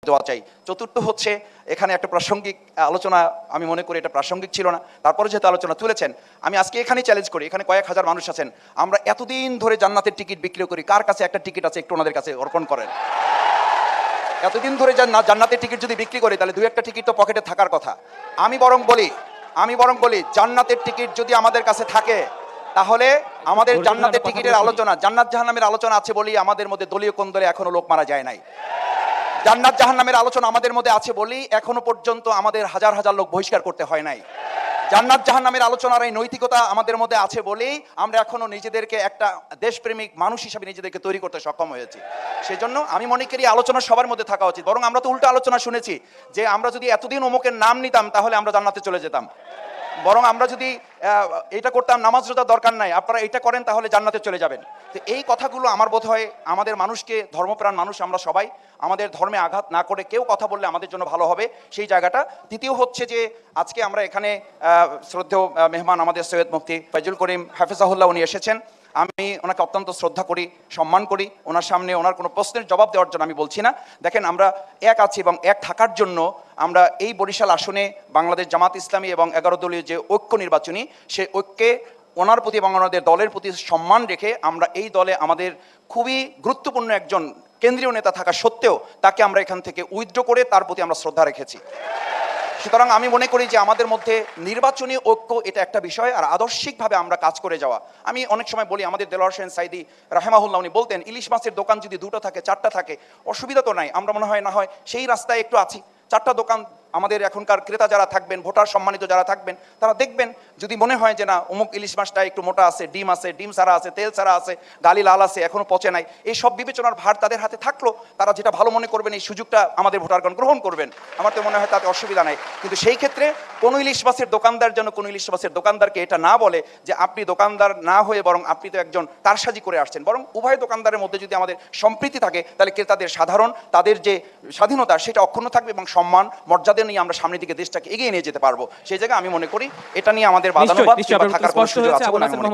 দেওয়া চাই। চতুর্থ হচ্ছে এখানে একটা প্রাসঙ্গিক আলোচনা, আমি মনে করি এটা প্রাসঙ্গিক ছিল না, তারপরে যেহেতু আলোচনা তুলেছেন আমি আজকে এখানেই চ্যালেঞ্জ করি, এখানে কয়েক হাজার মানুষ আছেন, আমরা এতদিন ধরে জান্নাতের টিকিট বিক্রি করি, কার কাছে একটা টিকিট আছে একটু ওনাদের কাছে অর্পণ করেন। এতদিন ধরে জান্নাতের টিকিট যদি বিক্রি করি তাহলে দুই একটা টিকিট তো পকেটে থাকার কথা। আমি বরং বলি জান্নাতের টিকিট যদি আমাদের কাছে থাকে তাহলে আমাদের জান্নাতের টিকিটের আলোচনা, জান্নাত জাহান্নামের আলোচনা আছে বলি আমাদের মধ্যে দলীয় কোন্দলে এখনো লোক মারা যায় নাই। জান্নাত জাহান্নামের আলোচনা আমাদের মধ্যে আছে বলি এখনো পর্যন্ত আমাদের হাজার হাজার লোক বহিষ্কার করতে হয় নাই। জান্নাত জাহান্নামের আলোচনার এই নৈতিকতা আমাদের মধ্যে আছে বলেই আমরা এখনো নিজেদেরকে একটা দেশপ্রেমিক মানুষ হিসেবে নিজেদেরকে তৈরি করতে সক্ষম হয়েছি। সেই জন্য আমি মনে করি আলোচনা সবার মধ্যে থাকা উচিত। বরং আমরা তো উল্টো আলোচনা শুনেছি যে আমরা যদি এতদিন অমুকের নাম নিতাম তাহলে আমরা জান্নাতে চলে যেতাম। বরং আমরা যদি এটা করতাম, নামাজ রোজা দরকার নাই, আপনারা এটা করেন তাহলে জান্নাতে চলে যাবেন। তো এই কথাগুলো আমার বোধ হয় আমাদের মানুষকে, ধর্মপ্রাণ মানুষ আমরা সবাই, আমাদের ধর্মে আঘাত না করে কেউ কথা বললে আমাদের জন্য ভালো হবে সেই জায়গাটা। দ্বিতীয় হচ্ছে যে আজকে আমরা এখানে শ্রদ্ধেয় মেহমান আমাদের সৈয়দ মুফতি ফয়জুল করিম হাফিজাহুল্লাহ উনি এসেছেন। আমি ওনাকে অত্যন্ত শ্রদ্ধা করি, সম্মান করি। ওনার সামনে ওনার কোনো প্রশ্নের জবাব দেওয়ার জন্য আমি বলছি না। দেখেন আমরা এক আছি এবং এক থাকার জন্য আমরা এই বরিশাল আসনে বাংলাদেশ জামাত ইসলামী এবং 11 দলীয় যে ঐক্য নির্বাচনী, সেই ঐক্যে ওনার প্রতি এবং ওনাদের দলের প্রতি সম্মান রেখে আমরা এই দলে আমাদের খুবই গুরুত্বপূর্ণ একজন কেন্দ্রীয় নেতা থাকা সত্ত্বেও তাকে আমরা এখান থেকে উইথড্র করে তার প্রতি আমরা শ্রদ্ধা রেখেছি। সুতরাং আমি মনে করি যে আমাদের মধ্যে নির্বাচনী ঐক্য এটা একটা বিষয়, আর আদর্শিকভাবে আমরা কাজ করে যাওয়া। আমি অনেক সময় বলি আমাদের দেলোয়ার হোসেন সাইদি রাহেমাহুল্লাহ উনি বলতেন ইলিশ মাছের দোকান যদি 2টা থাকে 4টা থাকে অসুবিধা তো নাই, আমরা মনে হয় না হয় সেই রাস্তায় একটু আছি। 4টা দোকান আমাদের এখনকার ক্রেতা যারা থাকবেন, ভোটার সম্মানিত যারা থাকবেন, তারা দেখবেন যদি মনে হয় যে না অমুক ইলিশ মাছটা একটু মোটা আছে, ডিম ছাড়া আছে, তেল ছাড়া আছে, গালি লাল আছে, এখনো পচে নাই, এই সব বিবেচনার ভার তাদের হাতে থাকলো, তারা যেটা ভালো মনে করবেন এই সুযোগটা আমাদের ভোটারগণ গ্রহণ করবেন। আমার তো মনে হয় তাতে অসুবিধা নাই। কিন্তু সেই ক্ষেত্রে কোনো ইলিশ মাছের দোকানদার যেন কোনো ইলিশ মাছের দোকানদারকে এটা না বলে যে আপনি দোকানদার না হয়ে বরং আপনি তো একজন কারসাজি করে আসছেন। বরং উভয় দোকানদারের মধ্যে যদি আমাদের সম্প্রীতি থাকে তাহলে ক্রেতাদের সাধারণ তাদের যে স্বাধীনতা সেটা অক্ষুণ্ণ থাকবে এবং সম্মান মর্যাদা নিয়ে আমরা সামনের দিকে দেশটাকে এগিয়ে নিয়ে যেতে পারবো। সেই জায়গায় আমি মনে করি এটা নিয়ে আমাদের বাদানুবাদ থাকার কোনো সুযোগ আছে বলে আমি মনে করি।